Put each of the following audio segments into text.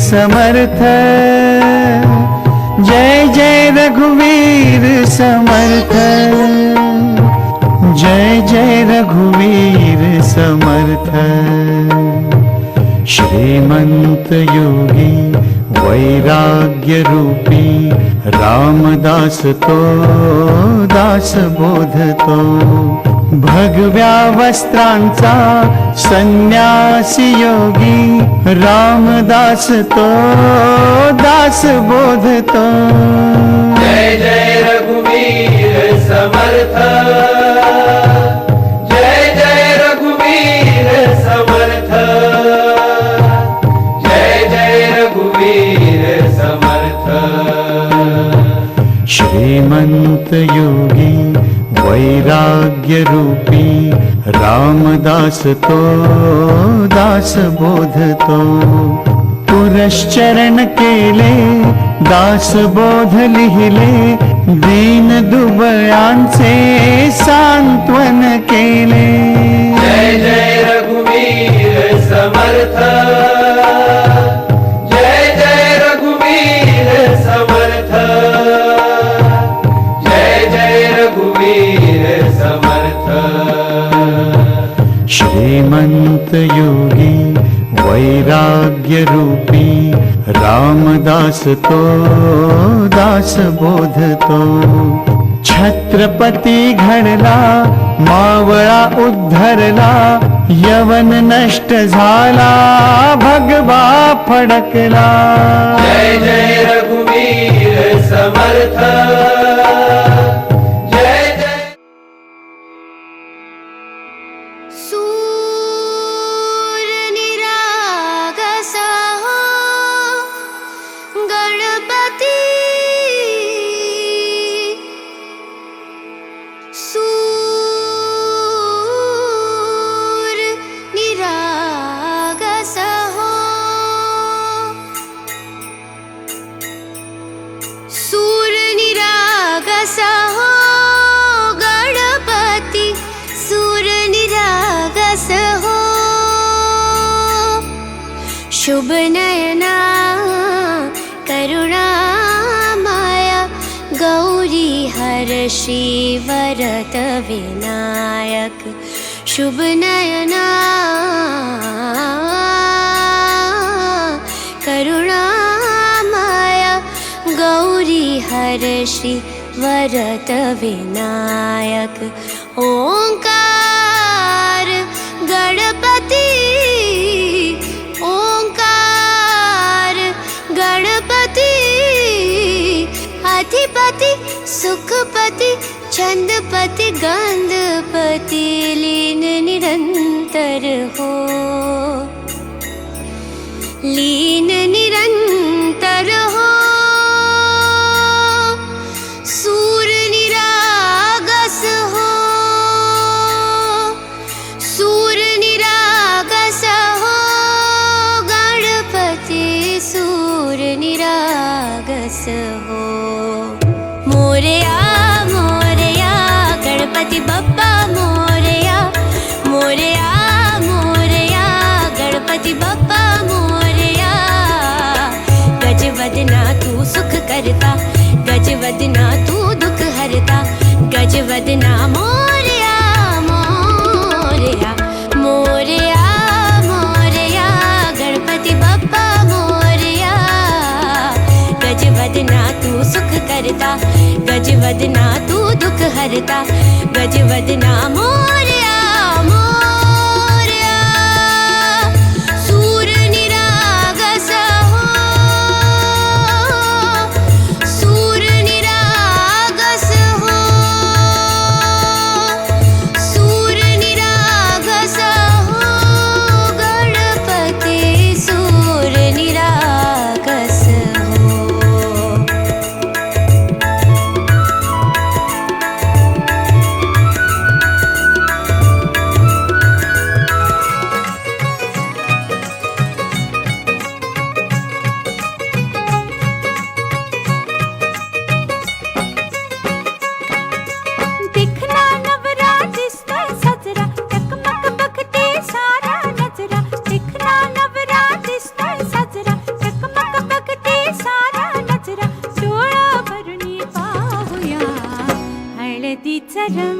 समर्थ, जय जय रघुवीर समर्थ, जय जय रघुवीर समर्थ। श्रीमंत योगी वैराग्य रूपी रामदास तो दास बोधतो, भगव्या वस्त्रांचा संन्यासी योगी रामदास तो दास बोधतो। जय जय रघुवीर समर्थ, जय जय रघुवीर समर्थ, जय जय रघुवीर समर्थ। श्रीमंत योगी वैराग्य रूपी रामदास तो दास बोधतो, पुरश्चरण केले दास बोध लिहिले, दीन दुबळ्यांचे सांत्वन केले। जय जय रघुवीर समर्थ, जय जय रघुवीर समर्थ, जय जय रघुवीर समर्थ। श्रीमंत योगी वैराग्य रूपी रामदास तो दास बोधतो, छत्रपती घडला मावळा उद्धरला, यवन नष्ट झाला भगवा फडकला। जय जय रघुवीर समर्थ, जय जय। सूर निरागसा गणपती, सूर निरागसा सूर निरागसा गणपती, सूर निरागस हो। शुभ नयना करुणा माया, गौरी हर्षी वरद विनायक। शुभ नयना करुणा माया, गौरी हर्षी वरद विनायक। ओंकार गणपती, ओंकार गणपती, अधिपति सुखपति छंदपति गंधपति, लीन निरंतर हो, लीन निरंतर हो। सूर निरागस हो, सूर निरागस हो गणपति, सूर निरागस हो। मोरया मोरया गणपति बप्पा मोरया, मोरया मोरया गणपति बप्पा मोरया। गजवदना तू सुख करता, गजवदना तू दुख हरता, गजवदना मोरया मोरया, मोरया मोरया गणपति बप्पा मोरया। गजवदना तू सुख करता, गजवदना तू दुख हरता, गजवदना मोरया मोरया। सूर निरागस हो, सूर निरागस हो, सूर निरागस हो गणपति, सूर निरागस हो।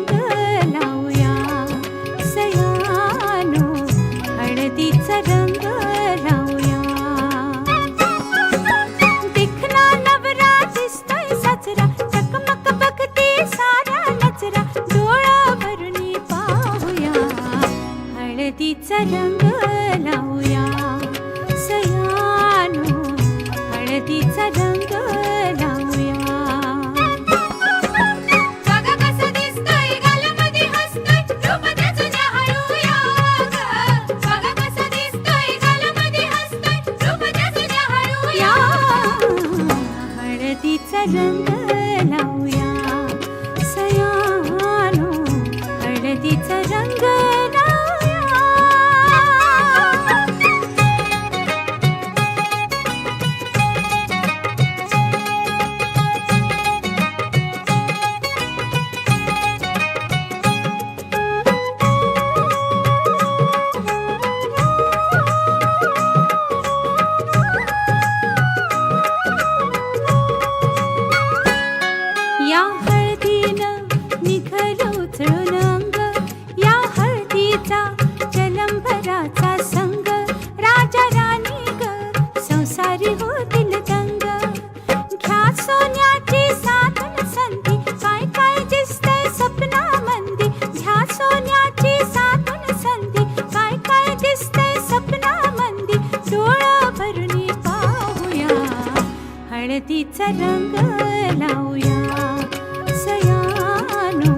रंग लावूया सयानो हळदीचा रंग लावूया दिखना नवरा दिसतोय साजरा चकमक बघते सारा नजरा डोळा भरून पाहूया हळदीचा रंग लावूया सयानो हळदीचा रंग लावूया बघा कसं दिसतोय गालामध्ये हसतोय रूप त्याचं न्याहाळूया ग. बघा कसं दिसतोय गालामध्ये हसतोय रूप त्याचं न्याहाळूया हळदीचा रंग लावूया सयानो हळदीचा रंग लावूया या हळदीनं निघालं उचलून अंग या हळदीचा जलंभराचा संग राजा राणी ग संसारी होतील दंग घ्या सोन्याची साधन संधी काय काय दिसतंय सपनामंदी घ्या सोन्याची साधन संधी काय काय दिसतंय सपनामंदी डोळा भरून पाहूया हळदीचा रंग लावूया सयानो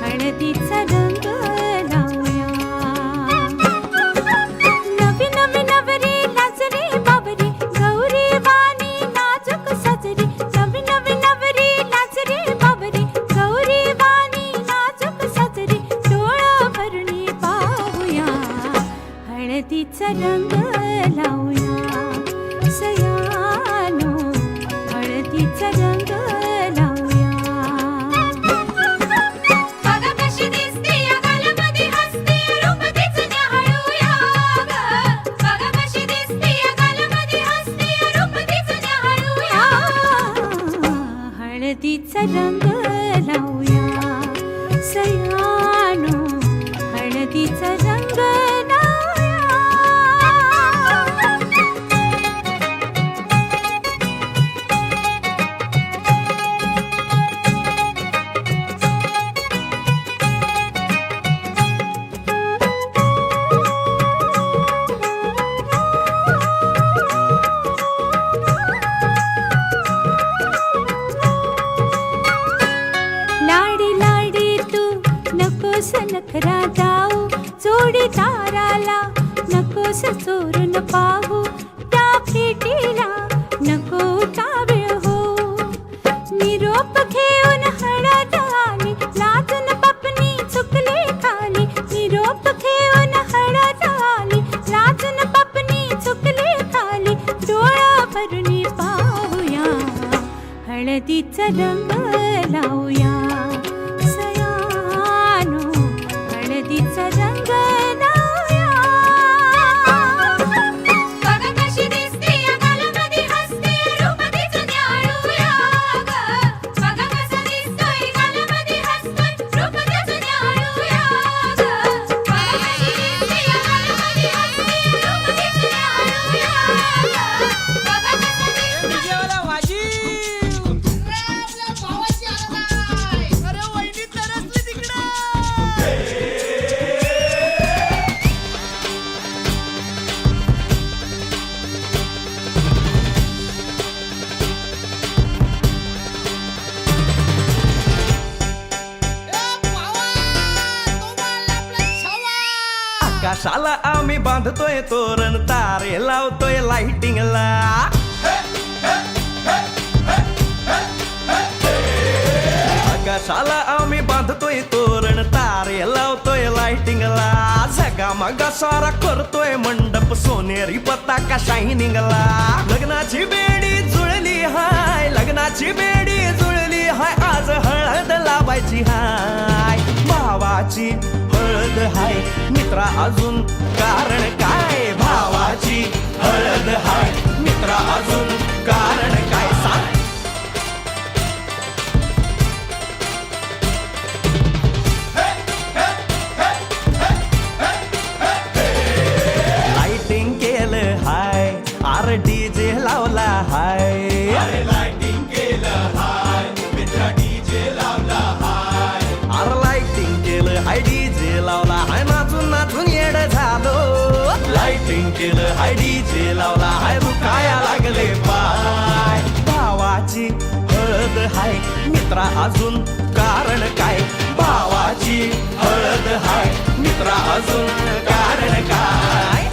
हळदीचा रंग लावूया नवी नवी नवरी लाजरी बाबरी गौरी वाणी नाजूक सजरी नवी नवी नवरी लाजरी बाबरी गौरी वाणी नाजूक सजरी डोळा भरून पाहूया हळदीचा रंग लावूया सयानो हळदीचा रंग लावूया बघा कशी दिसते या गालामध्ये हसते रूप तिचं न्याहाळूया ग. बघा कशी दिसते या गालामध्ये हसते रूप तिचं न्याहाळूया हळदीचा रंग लावूया सयानो हळदीचा रंग लावूया लाडी लाडी तू नकोस नखरा जाऊ जोडीदाराला नकोस चोरून पाहू त्या भेटीला नको उतावीळ हो निरोप घेऊन हळद आली लाजून पपनी चुकली खाली निरोप घेऊन हळद आली लाजून पपनी चुकली खाली डोळा भरून पाहूया हळदीचा रंग लावूया सयानो हळदीचा रंग लावूया बघा कशी दिसते या गालामध्ये हसते रूप तिचं न्याहाळूया ग. बघा कसं दिसतोय गालामध्ये हसतोय रूप त्याचं न्याहाळूया ग. बघा कशी दिसते या गालामध्ये हसते रूप तिचं न्याहाळूया ग. बघा कसं दिसतोय आकाशाला आम्ही बांधतोय तोरण तारे लावतोय लाइटिंगला आकाशाला आम्ही बांधतोय तोरण तारे लावतोय लाइटिंगला झगामगा सारा करतोय मंडप सोनेरी पताका शायनिंगला लग्नाची बेडी जुळली हाय लग्नाची बेडी जुळली हाय आज हळद लावायची हाय भावाची हळद हाय मित्रा अजून कारण काय भावाची हळद हाय मित्रा अजून कारण काय सांग हाय डीजे लावला हाय नाचून नाचून येड झालो लाइटिंग केलं हाय डीजे लावला हाय दुखाया लागले पाय भावाची हळद हाय मित्रा अजून कारण काय भावाची हळद हाय मित्रा अजून कारण काय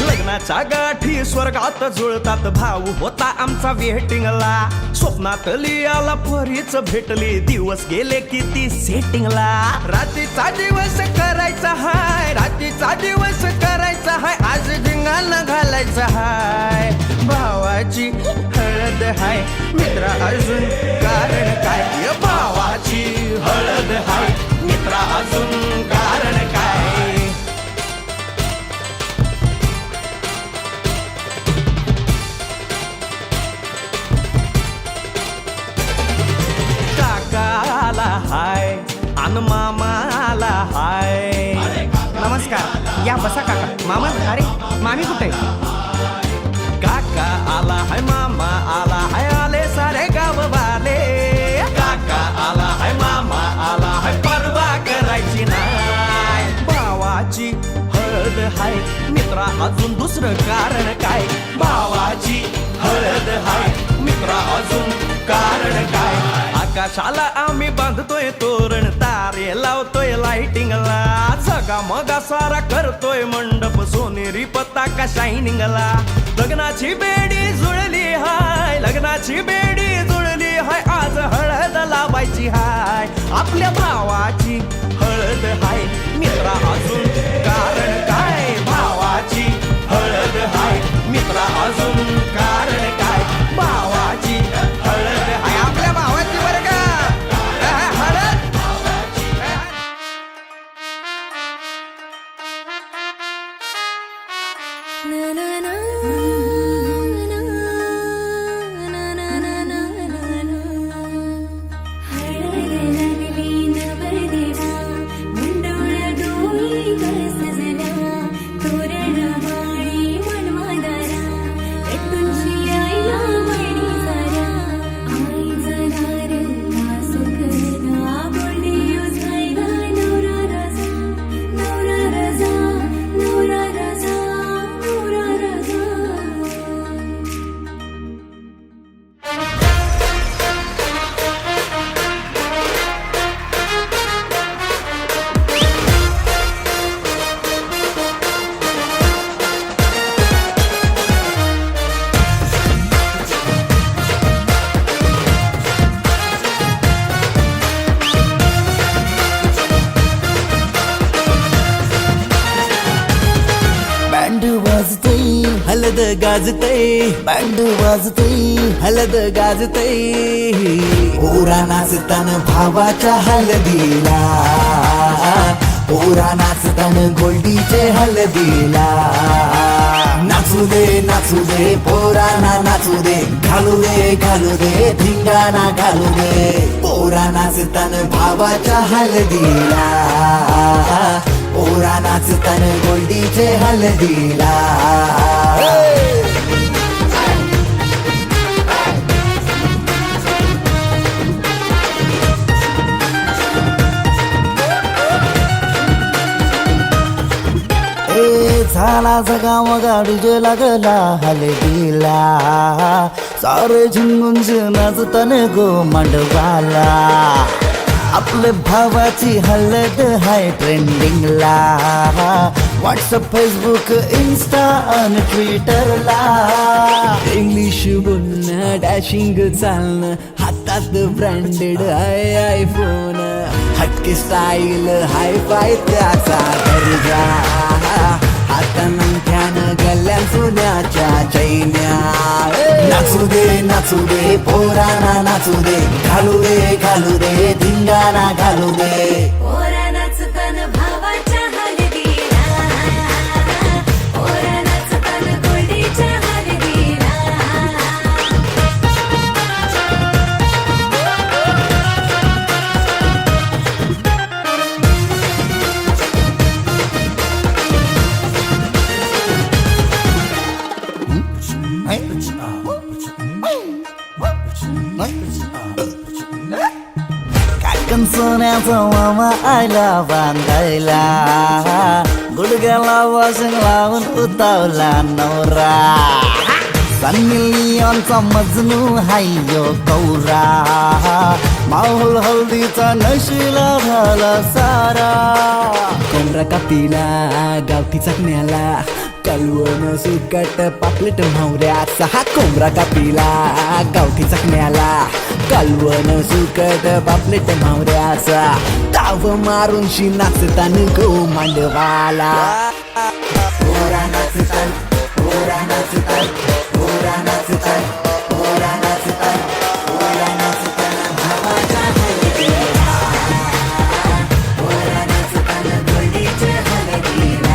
लग्नाच्या गाठी स्वर्गात जुळतात भाऊ होता आमचा वेटिंगला स्वप्नात लियाला परीच भेटली दिवस गेले किती सेटिंगला रात्रीचा दिवस करायचा हाय रात्रीचा दिवस करायचा हाय आज धिंगाणा घालायचा हाय भावाची हळद हाय मित्रा अजून कारण काय भावाची हळद हाय मित्रा अजून कारण काय काकाला हाय अन मामाला हाय नमस्कार या बसा काका मामा अरे मामी कुठे काका आला हाय मामा आला हाय आले सारे गाव वाले काका आला हाय मामा आला हाय परवा करायची नाय भावाची हळद हाय मित्रा अजून दुसरं कारण काय भावाची हळद हाय मित्रा अजून कारण काय आकाशाला आम्ही बांधतोय तोरण तारे लावतोय लाइटिंगला सगा मगा सारा करतोय मंडप सोनेरी पताका शायनिंगला लग्नाची बेडी जुळली हाय लग्नाची बेडी जुळली हाय आज हळद लावायची हाय आपल्या भावाची हळद हाय मित्रा अजून कारण काय भावाची हळद हाय मित्रा अजून कारण काय भावाची हळद हाय आपल्या भावाची बरं का हळद ना ना ना ना ना ना ना ना हळद लागली नवरदेवा मुंडोळ्या डोळी कस सजना तोरण वाणी मनवादारा एकूणशी आईला वळणी सारा आई जाणार सुखदा बोलणी उसायला नवरा राजा नवरा राजा नवरा राजा नवरा राजा बँड वाजते हलद गाजते बँड वाजते हलद गाजते पोरा नाचतान भावाच्या हलदीला पोरा नाचतान गोल्डीचे हलदीला नाचू दे पोराना नाचू दे घालू दे धिंगाणा घालू दे पोरा नाचतान भावाच्या हलदीला पोरा नाचतान गोल्डीचे हलदीला झाला जगाव गाडीजे लागला हलदीला सारे झुंगून नाचतान गो मांडवाला आपले भावाची हलद हाय ट्रेंडिंगला व्हॉट्सअप फेसबुक इन्स्टा आणि ट्विटरला इंग्लिश बोलणं डॅशिंग चालणं हातात ब्रँडेड हाय आयफोन हटके स्टाईल हाय फाय त्याचा दर्जा हातानं गल्ल्या सोन्याच्या चैन्या नाचू दे पोराना नाचू दे घालू दे धिंगाणा घालू दे पोरा नाचतान भावाच्या हलदीला पोरा नाचतान गोल्डीच्या हलदीला चिकन सोन्याचा मामा आला बांधायला गुडघ्याला वाशिंग लावून उतावला नवरा सन्नी लिओनचा मजनू हायो कौरा माहोल हल्दीचा नशिला झाला सारा कोंबडा कापीला गावठी चकण्याला कलवण सुकट पापलेट म्हावऱ्याचा हा कोंबडा कापीला गावठी चकण्याला कलवण सुकट पापलेट म्हावऱ्याचा ताव मारून शी नाचतान गो मांडवाला पोरा नाचतान पोरा नाचतान पोरा नाचतान पोरा नाचतान पोरा नाचतान भावाच्या हलगीला पोरा नाचतान गडीच्या हलगीला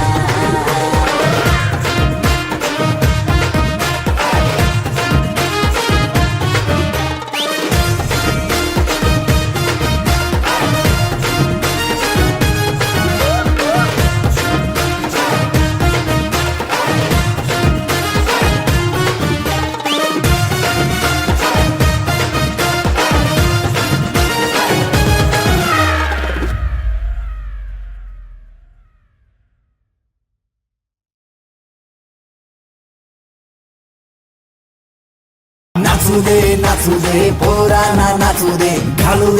नाचू दे पोरांना नाचू दे घालू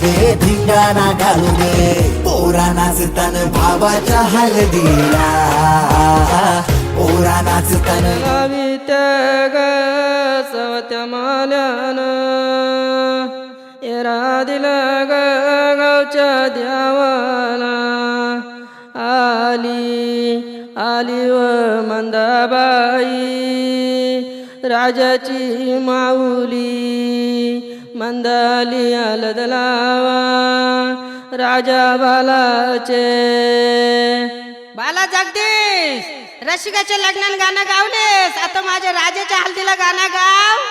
दे धिंगाणा घालू दे पोरा नाचतान भावाच्या हलदीला पोरा नाचतान सवत्या माल्यानं येरा दिला गावच्या द्यावाला आली व मंदाबाई राजाची माऊली मंदाली आलद लावा राजा बालाचे बाला जगदीश रसिकाच्या लग्नाला गाणं गावलेस आता माझ्या राजाच्या हल्दीला गाणं गाव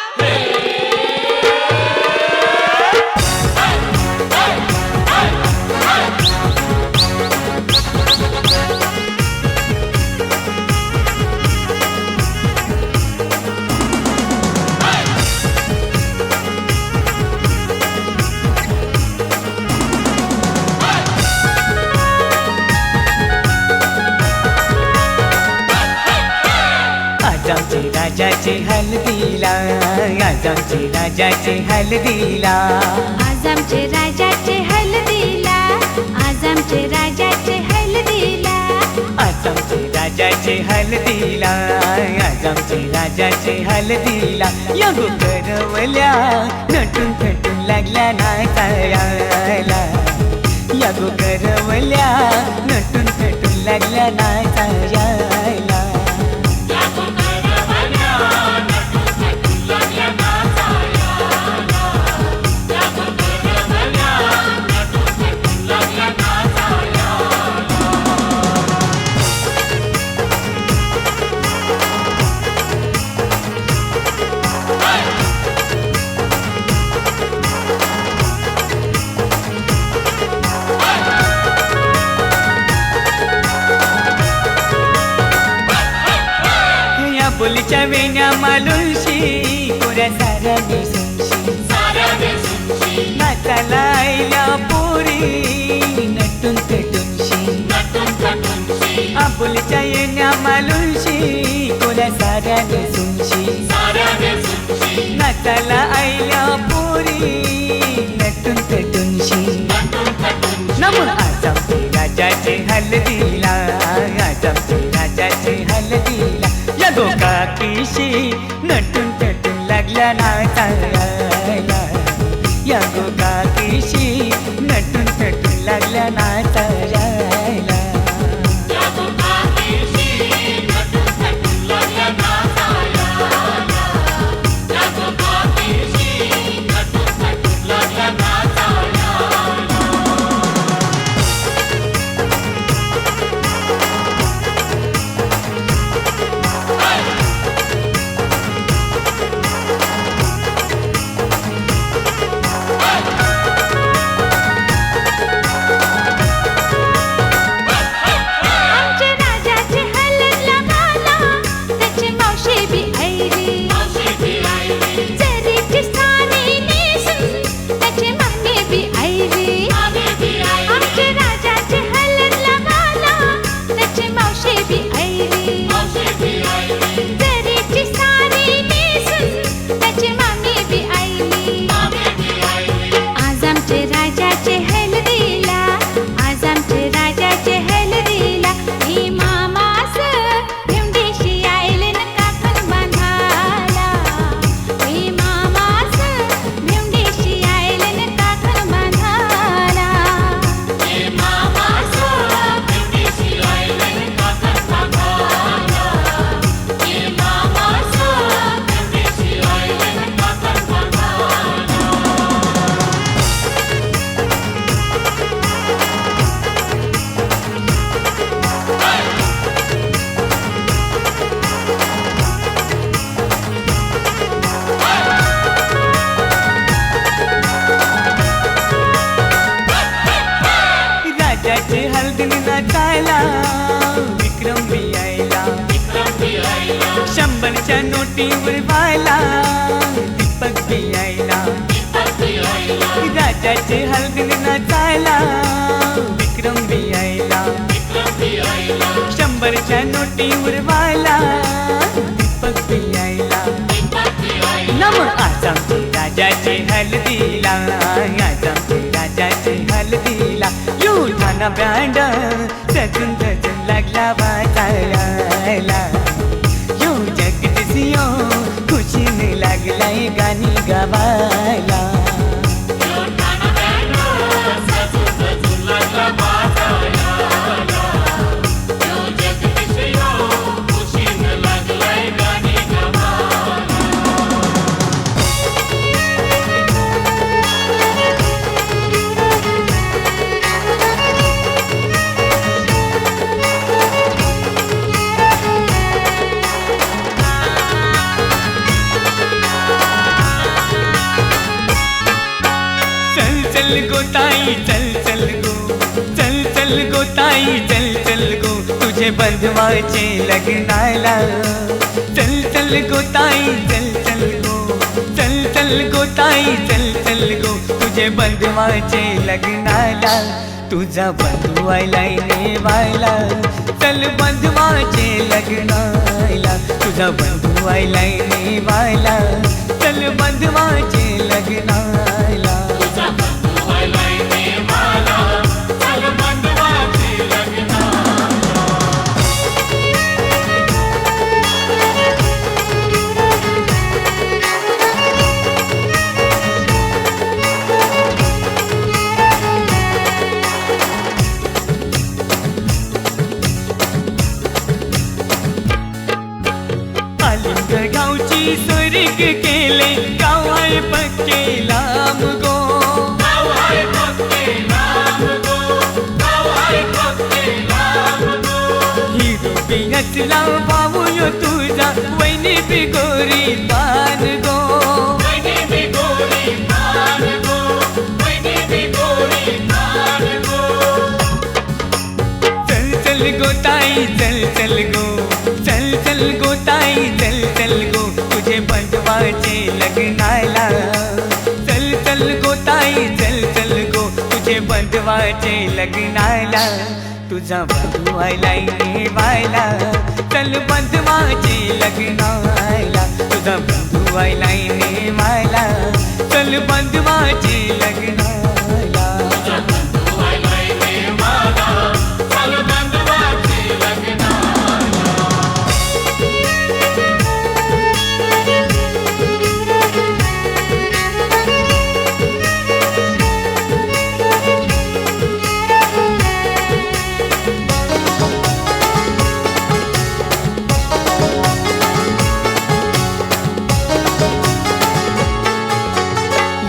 आमचे राजाचे हलदीला आज आमचे राजाचे हलदीला आज आमचे राजाचे हलदीला आज आमचे राजाचे हलदीला आज आमचे राजाचे हलदीला आज आमचे राजाचे हलदीला या करवल्या नटून थटून लागल्या नाचायला या करवल्या नटून थटून लागल्या नाचायला बोलीच्या वेण्या मालुशी कोऱ्या साऱ्या दिसूनशी नाचाला आईला पोरी नटून पेटूनशी आबोलीच्या येण्या मालुशी कोऱ्या साऱ्या दिसूनशी नाचाला आईला पोरी नटून पेटूनशी नमून आज आमचे राजाचे हलदीला आज आमचे राजाचे हलदीला या गोकाकीशी नटून पेटून लागल्या नाचायला या गोकाकीशी नटून पेटून लागल्या नाचायला शंभरच्या नोटीवर व्हायला दीपक बियायला राजाचे हलगीन नाचायला विक्रम बियायला शंभरच्या नोटीवर व्हायला दीपक बियायला नम आज आमचे राजाचे हलदीला आज आमचे राजाचे हलदीला युठाना बँड सजून सजून लागला वाजायला यो जगदीशियो खुशीने लागलाय गाणी गावायला चल गो ताई चल चल गो चल चल गो ताई चल चल गो तुझे बंधवाचे लग्नाला चल चल गो ताई चल चल गो चल चल गो ताई चल चल गो तुझे बंधवाचे लग्नाला तुझा बंधू आयलाय नेवायला चल बंधवाचे लग्नाला तुझा बंधू आयलाय नेवायला चल बंधवाचे लग्नाला गावची स्वर्ग केले गाव आहे पक्के लांब गो ही रुपी हसला भाऊ तुझा वैनी बिगोरी पान गो चल चल गो ताई चल चल गो चल चल गो ताई चल चल गो तुझे बंधवाचे लग्नाला चल चल गो ताई चल चल गो तुझे बंधवाचे लग्नाला तुझा बंधू आयलाय नेवायला चल बंधवाचे लग्नाला तुझा बंधू आयलाय नेवायला चल बंधवाचे लग्नाला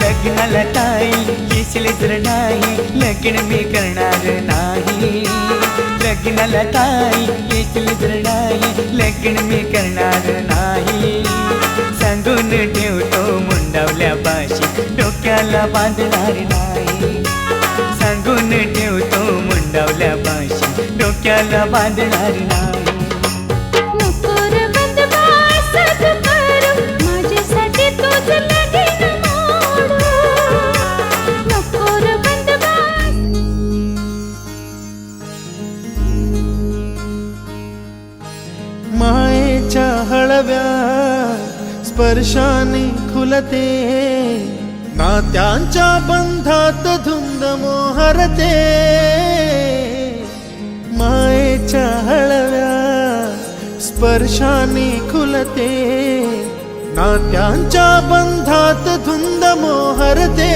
लग्नाला ताई येशील जर नाही लग्न मी करणार नाही लग्नाला ताई येशील जर नाही लग्न मी करणार नाही सांगून ठेवतो मुंडावल्या पाशी डोक्याला बांधणार नाही सांगून ठेवतो मुंडावल्या पाशी डोक्याला बांधणार नाही नको रे बंधवा असं करू माझ्यासाठी तूच लगीन मोडू नको रे बंधवा मायेच्या हळव्या स्पर्शाने खुलते नात्यांच्या बंधात धुंद मोहरते मायेच्या हळव्या स्पर्शाने खुलते नात्यांच्या बंधात धुंद मोहरते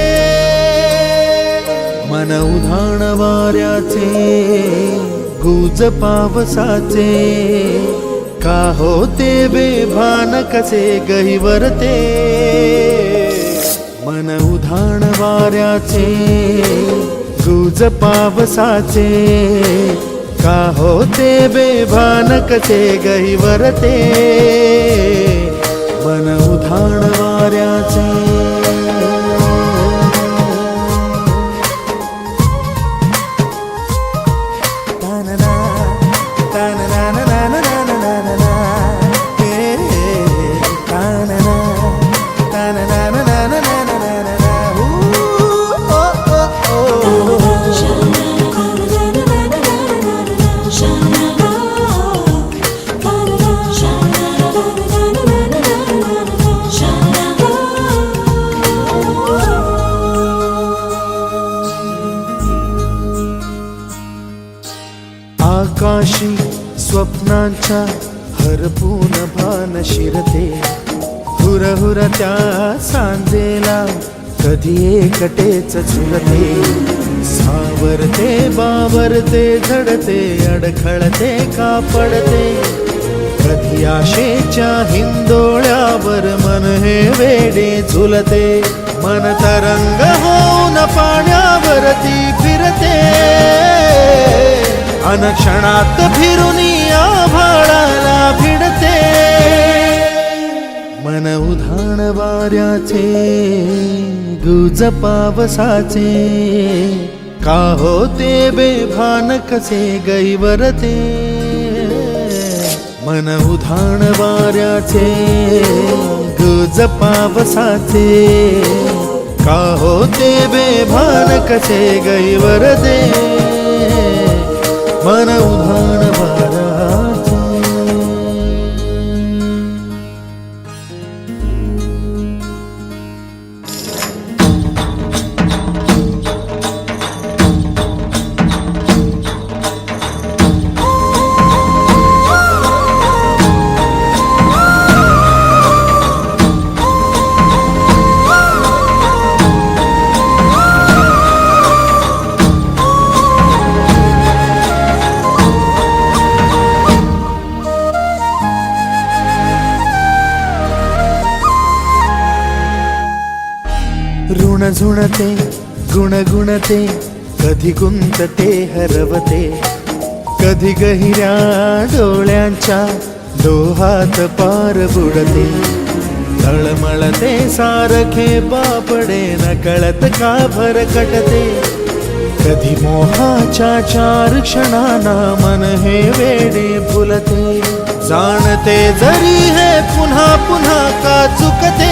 मन उधाण वाऱ्याचे गुज पावसाचे का होते बेभान कसे गहिवरते मन उधाण वाऱ्याचे गुज पावसाचे का होते बेभान कसे गहिवरते मन उधाण वाऱ्याचे तानना तानना स्वप्नांच्या हरपून भान शिरते, हुर हुर त्या सांजेला कधी एकटेच झुलते, सावरते बावरते झडते अडखळते का पडते, कधी आशेच्या हिंदोळ्यावर मन हे वेडे झुलते, मन तरंग होऊन पाण्यावरती फिरते, अनक्षणात फिरून आभाळाला भिडते, मन उधाण वाऱ्याचे गुज पावसाचे, का होते बेभान कसे गैवरते, मन उधाण वाऱ्याचे गुज पावसाचे, का होते बेभान कसे गैवरते, मन उधाण वाऱ्याचे. ऋण झुणते गुणगुणते, कधी गुंतते हरवते, कधी गहिऱ्या डोळ्यांच्या डोहात पार बुडते, तळमळते सारखे बापडे नकळत का भरकटते, कधी मोहाच्या चार क्षणांना मन हे वेडे भुलते, जाणते जरी हे पुन्हा पुन्हा का चुकते,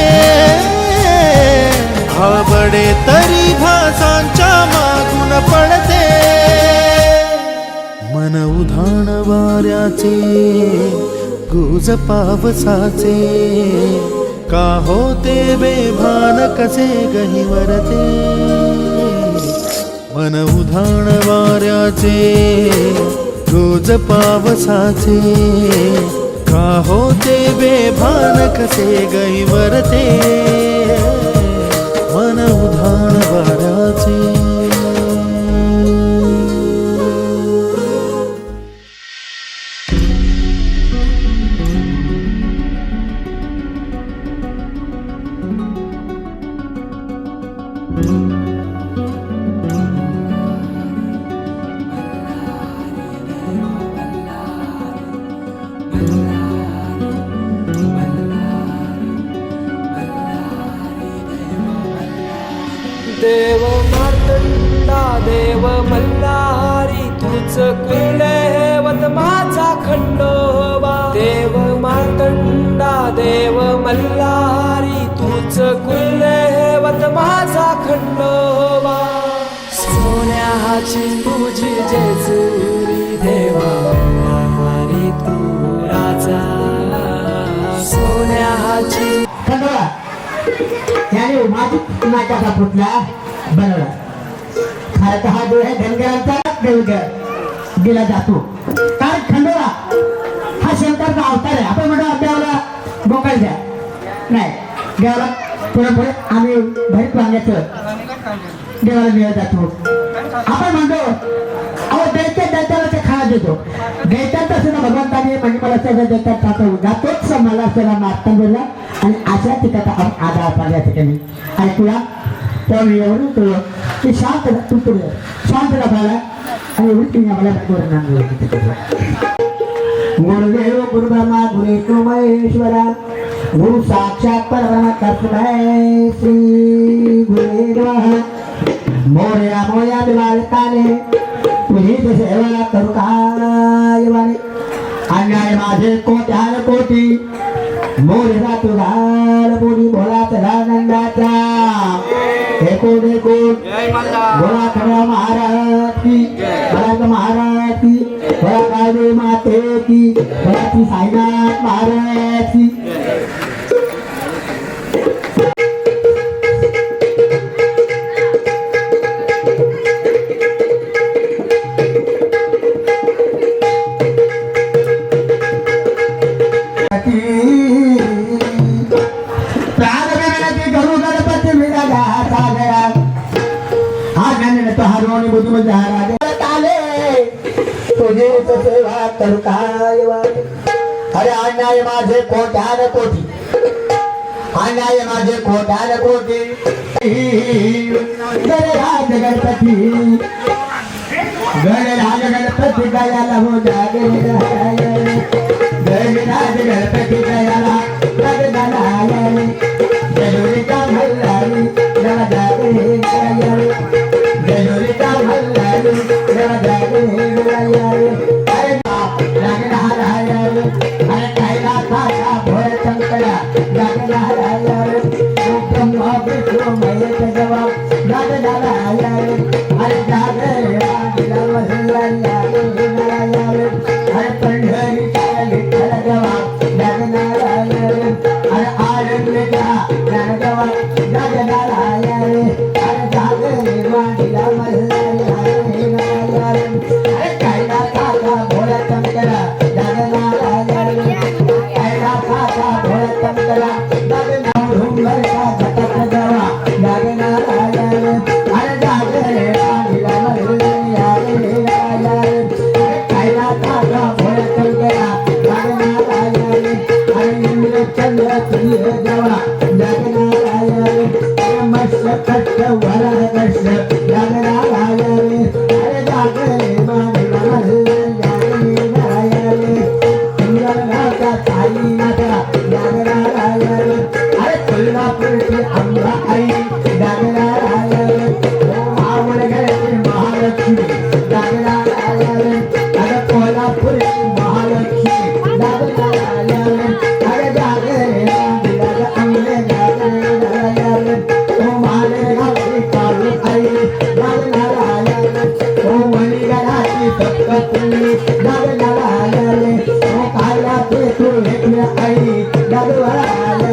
भाबडे तरी भासांच्या मागून पडते, मन उधाण वाऱ्याचे गुज पावसाचे, का होते बेभान कसे गहिवरते, मन उधाण वाऱ्याचे गुज पावसाचे, का होते बेभान कसे गहिवरते, मन उधाण वाऱ्याचे. देव मार्तंडा देव मल्हारी, तूच कुलदैवत माझा खंडोबा, देव मार्तंडा देव मल्हारी, तूच कुलदैवत माझा खंडोबा, सोन्याची तुझी जेजुरी देवा हरी तू राजा, सोन्याची याने माझी नाकाचा पुतला बनवला. खरं तर हा देव आहे धनगरांचा देव दिला जातो, कारण खंडोबा हा शंकरचा अवतार आहे. आपण म्हणतो देवाला बोकळ द्या, नाही देवाला पुढे आम्ही भरीत वांग्याचं देवाला मिळत जातो. आपण म्हणतो अहो दैत्याला ते खाणं देतो, दैत्याचं सुद्धा भगवंताने म्हणजे मला सगळं दैत्यात जातोच मला सगळा मारता बोलला, आणि अशा ठिकाणी आपण आधार पाहिजे या ठिकाणी. आणि तुला पण एवढं तुला की शांत तू पुढे शांत राहायला, आणि एवढी तुम्ही आम्हाला गुरुदेव गुरु ब्रह्मा गुरु विष्णू महेश्वरा, गुरु साक्षात परब्रह्म तस्मै श्री गुरुदेव मोरया मोया विवाहिताने, तुझी सेवा करू काय वाणे, अन्याय माझे कोट्यान कोटी, मोरया तुझाल बोली भोला तला नंदाचा, एकूण एकूण भोला खरा महाराज की, भोला महाराज की, भोला काळी माते की, भोला श्री साईनाथ महाराज की. हारवणी बुद्धिमध्ये राजा आले तुझे सेवा करू काय वाटे. अरे अन्याय माझे कोट्यान कोटी, अन्याय माझे कोट्यान कोटी. गणराज गणपती, गणराज गणपती गयाला हो जागे, गणराज गणपती गयाला गगनाला जलोरी का मल्हारी जरा जागे गयाला, जलोरी का मल्हारी जरा जागे गयाला. अरे बाप गगनाला अरे कैला था भोर शंकरा गगनाला ब्रह्मा विष्णू महेश जवाब गगनाला. अरे जागे अरे पंढरीचा विठ्ठल जवाब गगनाला. अरे आनंदचा जवाब गगनाला. अरे जागे वाणीला मल्हारी. अरे कैला था भोर शंकरा गगनाला, कैला था भोर शंकरा गगना ढुंगर का झटक जवा गगनाला. अरे जागे वाणीला मल्हारी. कैला था भोर शंकरा गगनाला. अरे इंद्र चंद्र तुझे जवा गगनाला. अरे मत्स्य कष्ट वरा कष्ट गगनाला. अरे जागे वाणीला मल्हारी. इंद्रनाथा ताई नाथा गगनाला. अरे कोल्हापूरची अंबा आई गगनाला. आवडगडची महालक्ष्मी गगनाला. अरे कोल्हापूरची महालक्ष्मी गगनाला. अरे जागे अंबे गगनाला. मालेगावची काळू आई गगनाला. वणीगडाची सप्तपुरी गगनाला. काळाचे तुळशीची आई गगनाला.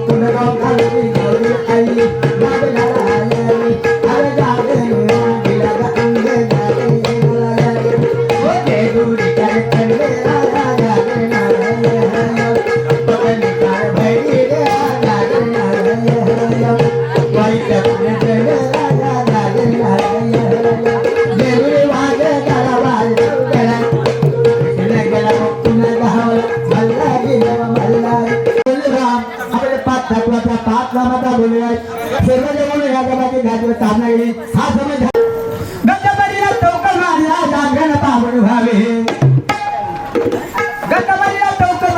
पुणगाव काळची गौरी आई गगनाला. अरे जागे अंबे गगनाला. ओ देवरी कर कंडे गगनाला. पगली कर भैरी गगनाला. वाईट गगनाला. देवरी वाजे गला वाजे गला गला पुन्हा गावाला मल्हारी मल्हारी. आपले पाच तत्वाचा पाच नामाचा बोलूया. सर्वजण या जगाची घातलं साधना गेली. हा समज गणपतीला टोकन मारला जागरण पावन व्हावे. गणपतीला टोकन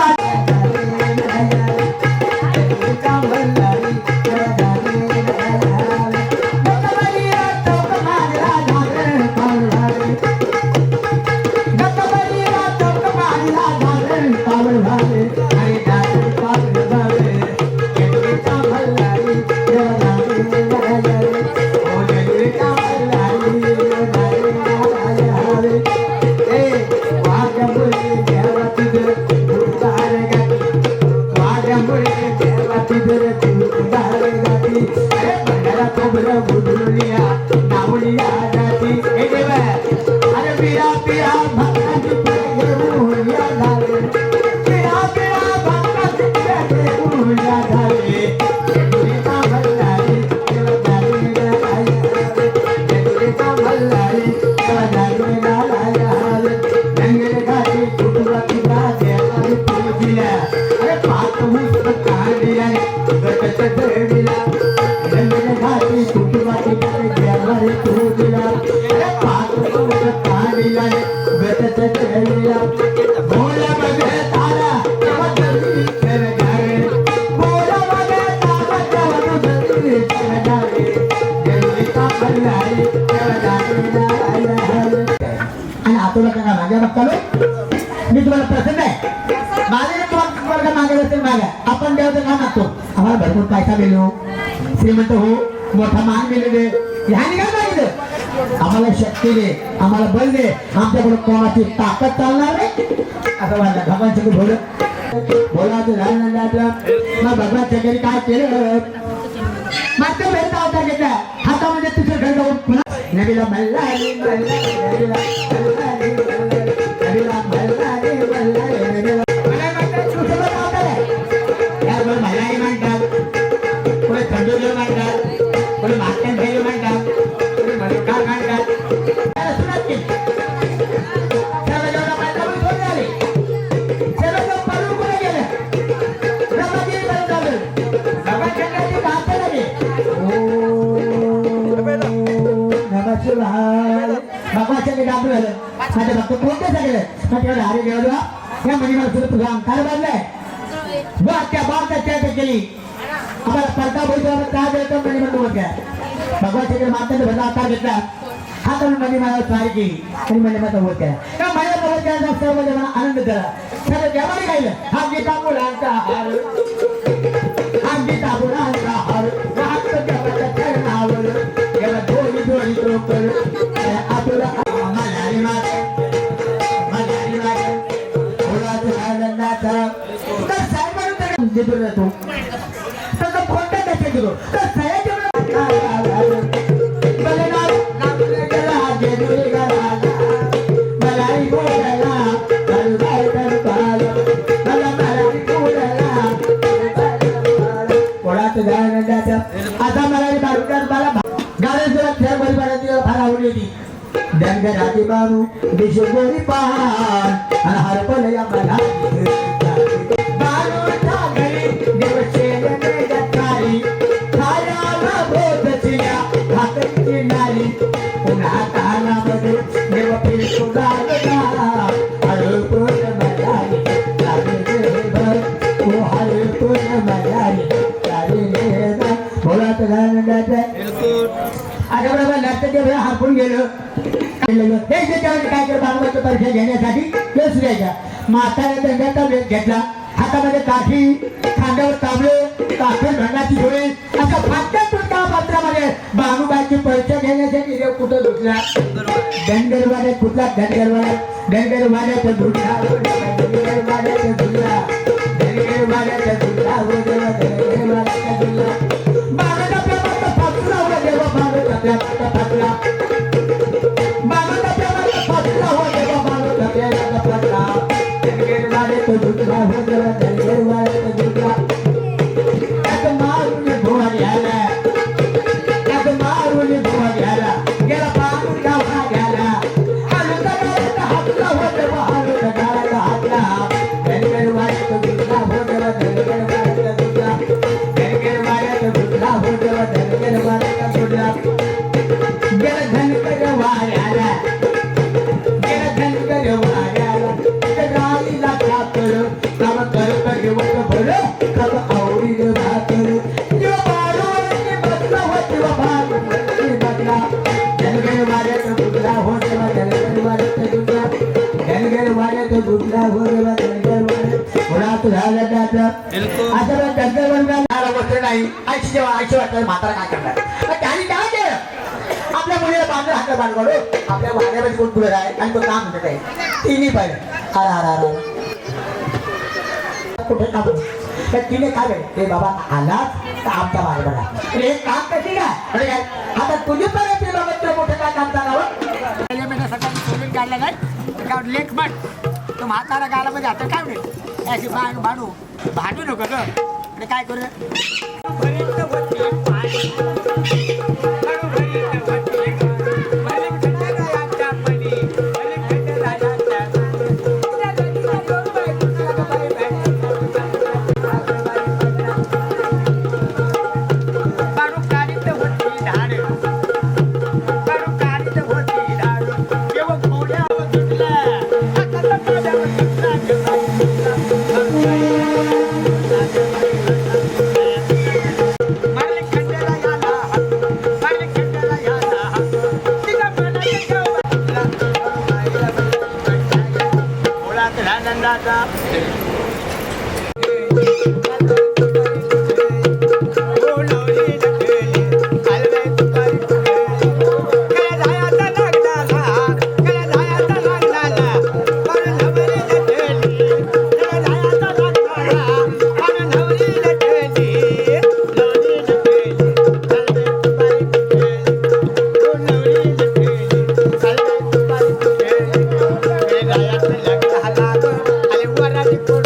मी तुम्हाला प्रसन्न आहे. माझे वर्ग मागे असेल मागा आपण देवाचं काम मागतो. आम्हाला भरपूर पैसा मिळलो, श्रीमंत हो, मोठा मान मिळले. ह्याने काय मागितलं? आम्हाला शक्ती दे, आम्हाला बल दे. आमच्याकडे कोणाची ताकद चालणार नाही असं वाटलं. भगवान सगळं बोलायचं झालं मग भगवानच्या घरी काय केलं? मात्र भेटता होता घेतला हातामध्ये तुझं घर जाऊन पुन्हा नबीला मल्हारी मल्हारी नबीला मल्हारी नबीला मल्हारी मल्हारी नबीला यावर मल्हारी म्हणतात, पुढे थंडूर म्हणतात, पुढे मागच्या म्हणतात, पुढे शिवाय भगवानच्या डाबू झालं माझे भक्त कोणते सगळे म्हटलं अरे देवा या महिन्याला सुद्धा तुझा अंकार बांधलाय त्या बाबच्या चर्चा केली आम्हाला स्पर्धा बोलतो काय देतो म्हणजे म्हणतो होत्या भगवानच्या माताने भरला अवतार घेतला हा करून म्हणजे मला स्वारी केली आणि म्हणजे माझा होत्या त्या माझ्या भगवत्याचा सर्व मला आनंद झाला सर्व देवाने गायलं हा गीता मुलांचा हार हा गीता मुलांचा हार राहत देवाच्या चरणावर याला दोन्ही दोन्ही डोकर आपला मलारी मागे मुलाचं आनंदाचा तर साहेबांना देतो जातो तर कोणत्या त्याचे घेतो तर साहेब आता मला गाड्या खेळ बरी पाण्याची फार आवडली होती धनगराची बाबू देशोरी पहाड आणि हरपल या मला नारी पुन्हा कानामध्ये देव फिरतो हारपून गेलं काय कर बालवाच्या परीक्षा घेण्यासाठी लस द्यायच्या म्हाताऱ्या दंड्याचा वेध घेतला हातामध्ये काठी खांद्यावर तांबले काठी भंगाची झोळे अशा फाटक्यात तुटका पात्रामध्ये बानुबाईची परीक्षा घेण्यासाठी देव कुठं लुटला धनगरवाड्यात कुठला धनगरवाड्याचा धुटला धनगरवाड्याचा धुटला धनगरवाड्याचा धुटला धनगरवाड्याचा धुटला बागाचा प्रेमाचा फासला हो देवा बागाचा प्रेमाचा फासला बागाचा प्रेमाचा फासला हो देवा बागाचा प्रेमाचा फासला धनगरवाड्याचा धुटला हो देवा धनगरवाड्याचा धुटला त्यात मारून धुवा घ्यायला त्यात मारून धुवा घ्यायला गेला पाहून गावा घ्यायला हालूचा गावाचा हातला हो देवा हालूचा गावाचा हातला धनगरवाड्याचा धुटला हो देवा धनगरवाड्याचा धुटला धनगरवाड्याचा धुटला हो देवा धनगरवाड्याचा धुटला गेला धनगर वाड्याला गेला धनगर वाड्याला गाईला खातर तव कर घेऊन भरं तव आवडील भाकर जीव बाळूने बदला हो जीव बाळूने बदला धनगर वाड्याचा धुटला हो देवा धनगर वाड्याचा धुटला धनगर वाड्याचा धुटला हो देवा धनगर वाड्याचा मुळात झालं त्याचं असं धनगर वाड्याला वस्त्र नाही आईशी जेव्हा आईशी वाटलं म्हातारा काय करणार त्यांनी काय केलं आपल्या मुलीला बांधलं हातला बांधवाडो आपल्या वाड्यामध्ये कोण पुढे आहे आणि तो काम म्हणत आहे तिन्ही पाहिलं अरे कुठे काम तर तिने काय ते बाबा आला तर आमचा बाळगडा अरे एक काम कशी काय अरे काय आता तुझी पण ते बाबा मोठं काय काम चालावं महिना सकाळी सोडून काढला काय लेख म्हण तो म्हातारा गालामध्ये आता काय मिळेल अशी भांडू नको ग आणि काय करू Algo,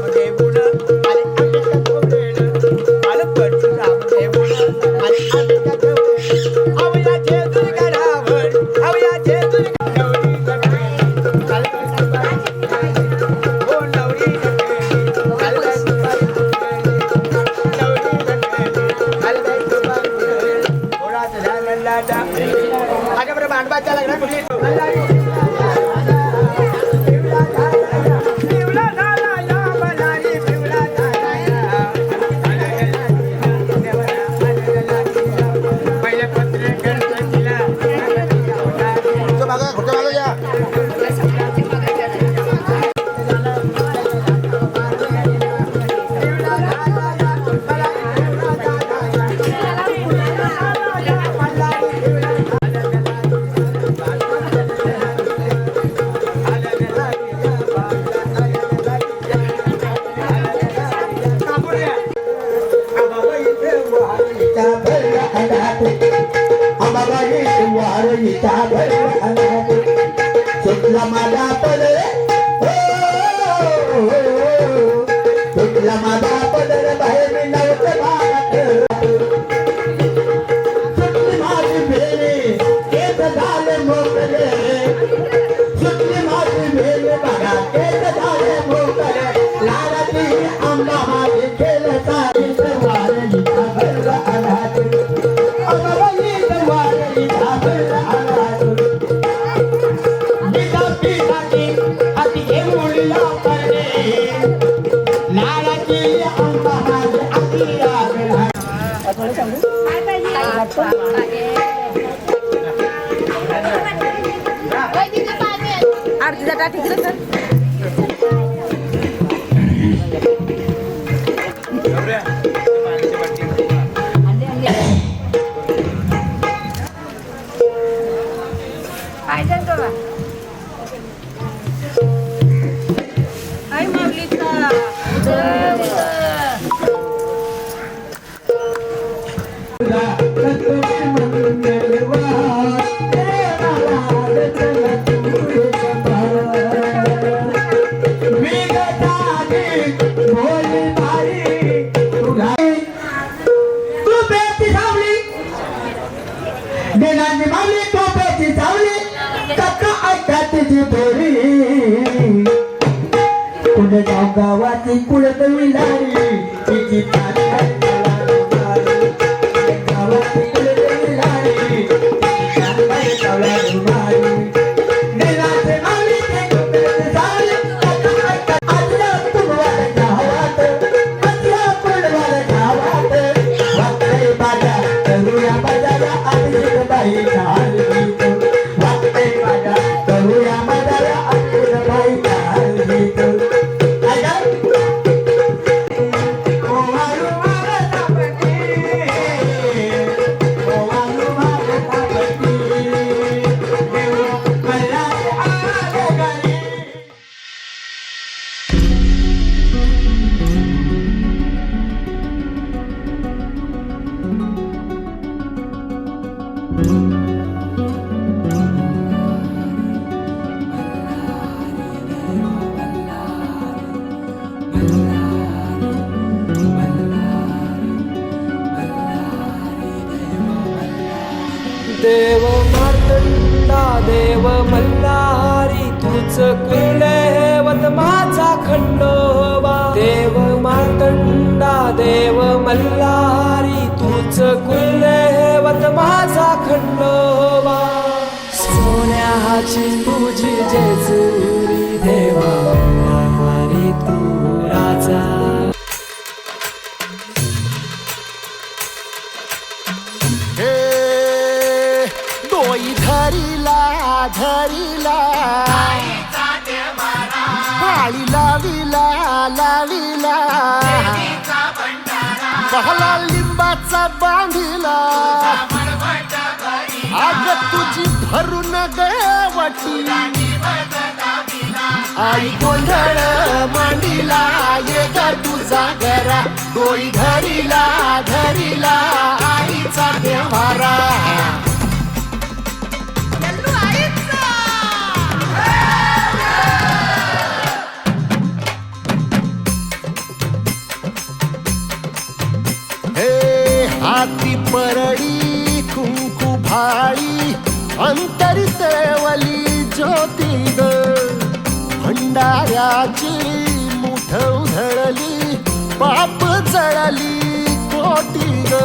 रामदेवून आले आंब्याच्या खोबरेनं आलं परशुरामदेवून आले आंब्याच्या खोबरेनं आवया जेजुरी गडावर आवया जेजुरी नवरी गडे काल हो नवरी गडे काल माझ्या बरोबर भांडवाच्या लग्नात कुठली सुटला माझा पदर सुटला माझा पदर बाहेर मी नव्हतं भागात सुटली माझी भेरी केस झाले मोकळे सुटली माझी भेरी बघा केस झाले मोकळे लालाची आंबा माझी खेळ सारी वारलीचा भर अनाथ अमराईचा वारलीचा भर अनाथ आरतीचा टाक तिकडे कर. आई माऊलीचा गावाची कुळतवी लारी तिची गावाची कुळतवी लारी देव मार्तंडा देव मल्हारी तूच कुलदैवत माझा खंडोबा देव मार्तंडा देव मल्हारी तूच कुलदैवत माझा खंडोबा सोन्याची तुझी जेजुरी देवा मल्हारी तू राजा धरिला पाळी लाविला लाविला बहला लिंबाचा बांधिला आग तुझी भरून गवटी आई गोंधळ मांडिला ये ग तुझा घरा डोई धरिला धरिला आईचा देवारा हाती परडी कुंकू भाळी अंतरितवली ज्योती ग भंडाऱ्याची मुठ उधळली पाप जळली कोटी ग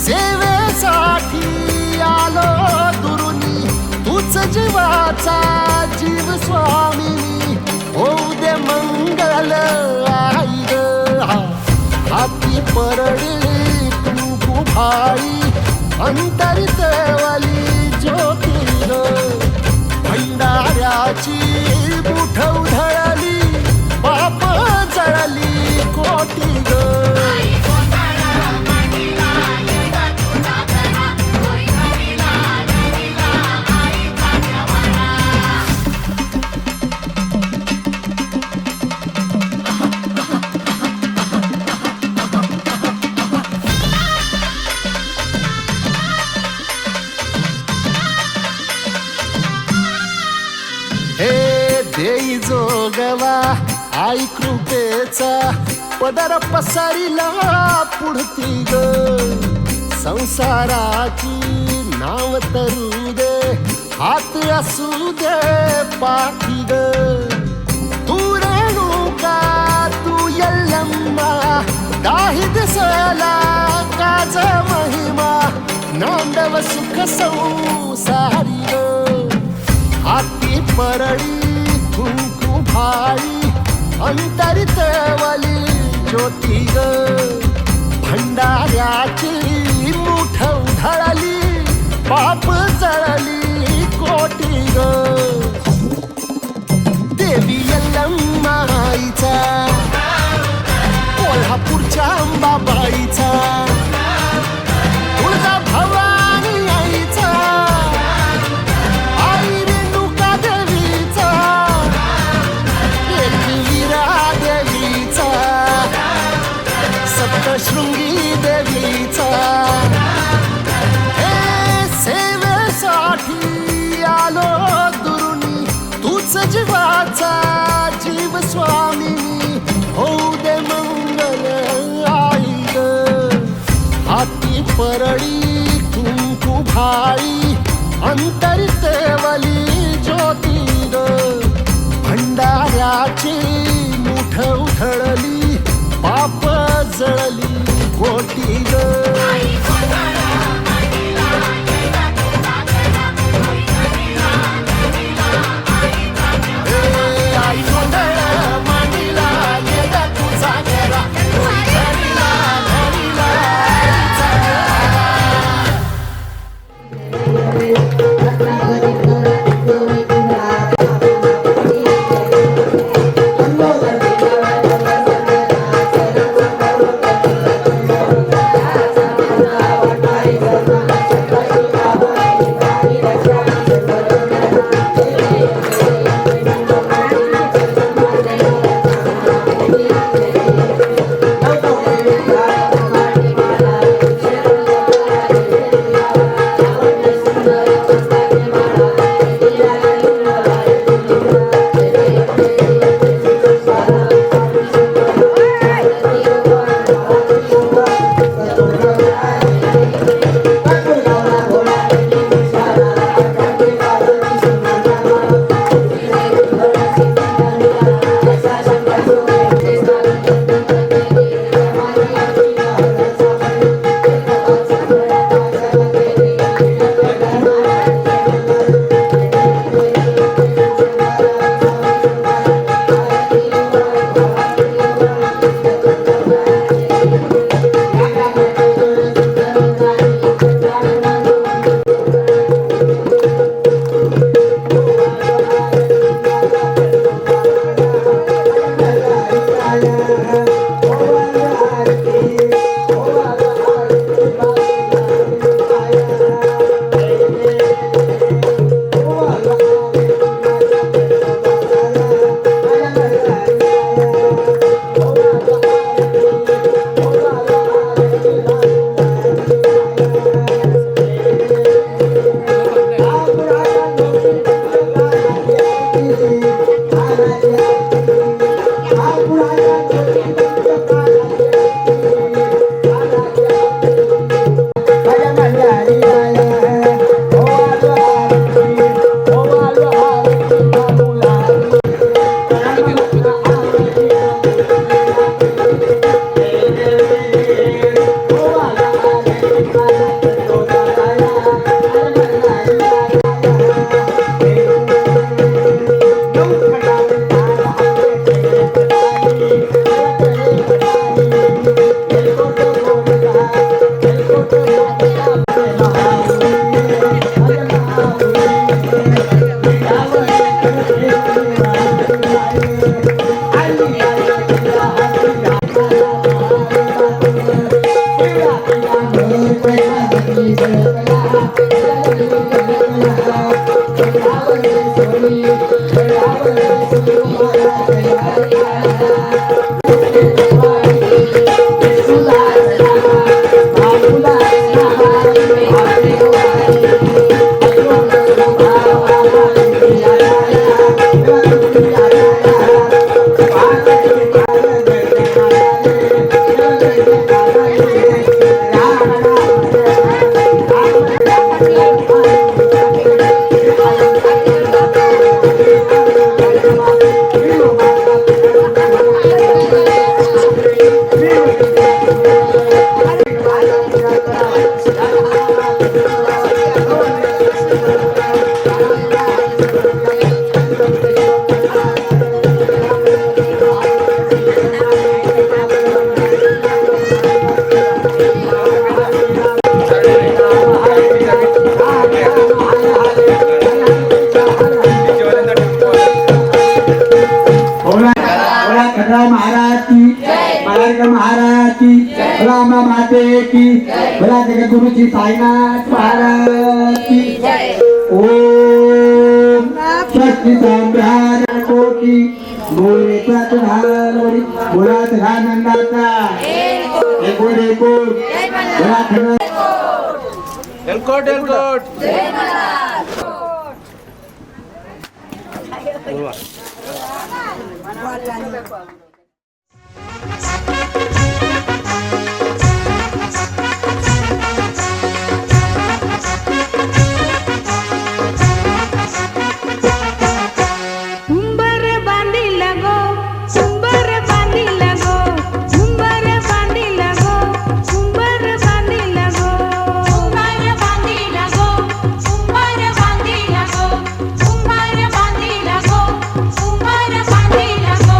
सेवेसाठी आलो दुरुनी तूच जीवाचा जीव स्वामी होऊ दे मंगल आई ग हाती परडी कुंकू भाळी अंतरितवली ज्योती ग भंडाऱ्याची मुठ उधळली पाप जळली कोटी ग देई जोगवा आई कृपेचा पदर पसरिला पुढती ग संसाराची नाव तरू दे हात असू दे पाठी ग तू रेणुका तू यल्लम्मा दाही दिसला काज महिमा नांदव सुख संसारी ग हाती परडी कुंकू भाळी अंतरितवली ज्योती ग भंडाऱ्याची मुठ उधळली पाप जळली कोटी ग देवी यल्लम्मा आईचा कोल्हापूरच्या अंबाबाईचा तुळजा भवानी आईचा शृंगी देवीचा हे सेवेसाठी आलो दुरुनी तूच जीवाचा जीव स्वामी होऊ दे मंगल आई ग हाती परडी कुंकू भाळी अंतरितवली ज्योती ग भंडाऱ्याची मुठ उधळली पाप जळली कोटी ग पुढे महाराज महाराज की रामा माते की बला जगद्गुरुजी साईनाथ महाराज की ओम शक्ती सम्राट कोटी मुळेचा तुहारी मुळात आनंदाचा एकोड एलकोट एलकोट उंबर बांधी लगो उंबर बांधी लगो उंबर बांधी लगो उंबर बांधी लगो उंबर बांधी लगो उंबर बांधी लगो उंबर बांधी लगो उंबर बांधी लगो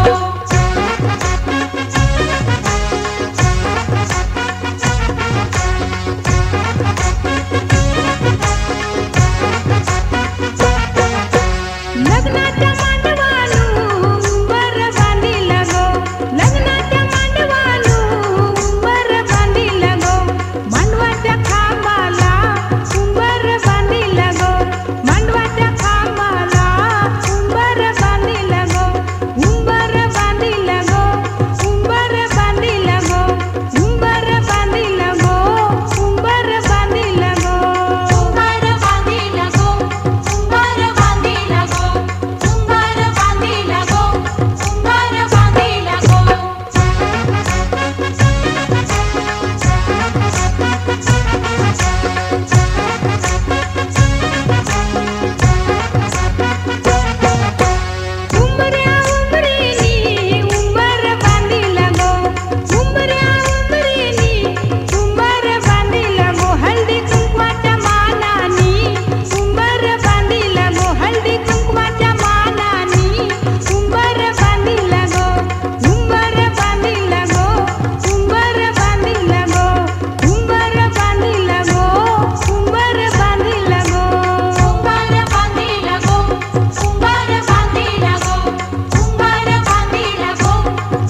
लग्नाच्या मांडवालू उंबर बांधी लगो लग्नाच्या मांडवालू उंबर बांधी लगो मांडवाच्या खांबाला उंबर बांधी लगो मांडवाच्या खांबाला उंबर बांधी लगो उंबर बांधी लगो उंबर बांधी लगो उंबर बांधी लगो उंबर बांधी लगो उंबर बांधी लगो उंबर बांधी लगो उंबर बांधी लगो उंबर बांधी लगो उंबऱ्या उंबरीनी उंबर बांधी लगो उंबऱ्या उंबरीनी उंबर बांधी लगो हळदी कुंकवाच्या मानानी उंबर बांधी लगो हळदी कुंकवाच्या मानानी उंबर बांधी लगो उंबर बांधी लगो उंबर बांधी लगो उंबर बांधी लगो उंबर बांधी लगो उंबर बांधी लगो उंबर बांधी लगो उंबर बांधी लगो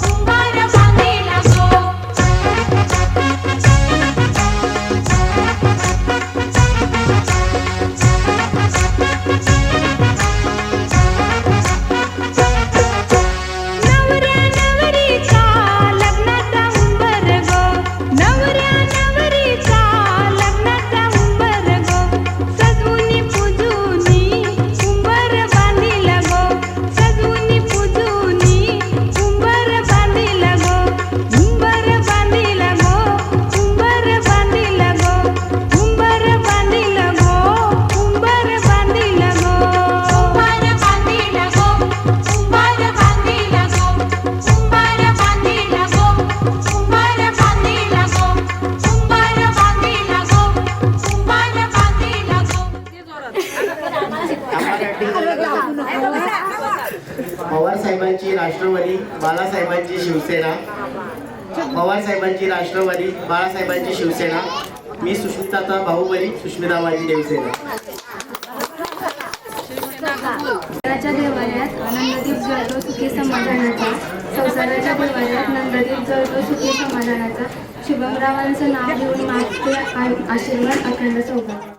उंबर बांधी लगो नवऱ्या नवरीचा लग्नाचा उंबर गो नवऱ्या नवरीचा लग्नाचा उंबर गो सजवुनी पूजुनी उंबर बांधी लगो सजवुनी पूजुनी उंबर बांधी लगो उंबर बांधी लगो उंबर बांधी लगो उंबर बांधी लगो उंबर बांधी लगो उंबर बांधी लगो उंबर बांधी लगो उंबर बांधी लगो उंबर बांधी लगो उंबर बांधी लगो उंबर बांधी लगो पवार साहेबांची राष्ट्रवादी बाळासाहेबांची शिवसेना पवार साहेबांची राष्ट्रवादी बाळासाहेबांची शिवसेना मी सुष्मिताचा बाहुबली सुष्मिताबाजी देवसेना संसाराच्या देवालयात आनंददीप जळतो सुखी समाधानाचा संसाराच्या देवालयात नंददीप जळतो सुखी समाधानाचा शुभमरावांचं नाव घेऊन मागते आशीर्वाद अखंड सौभाग्य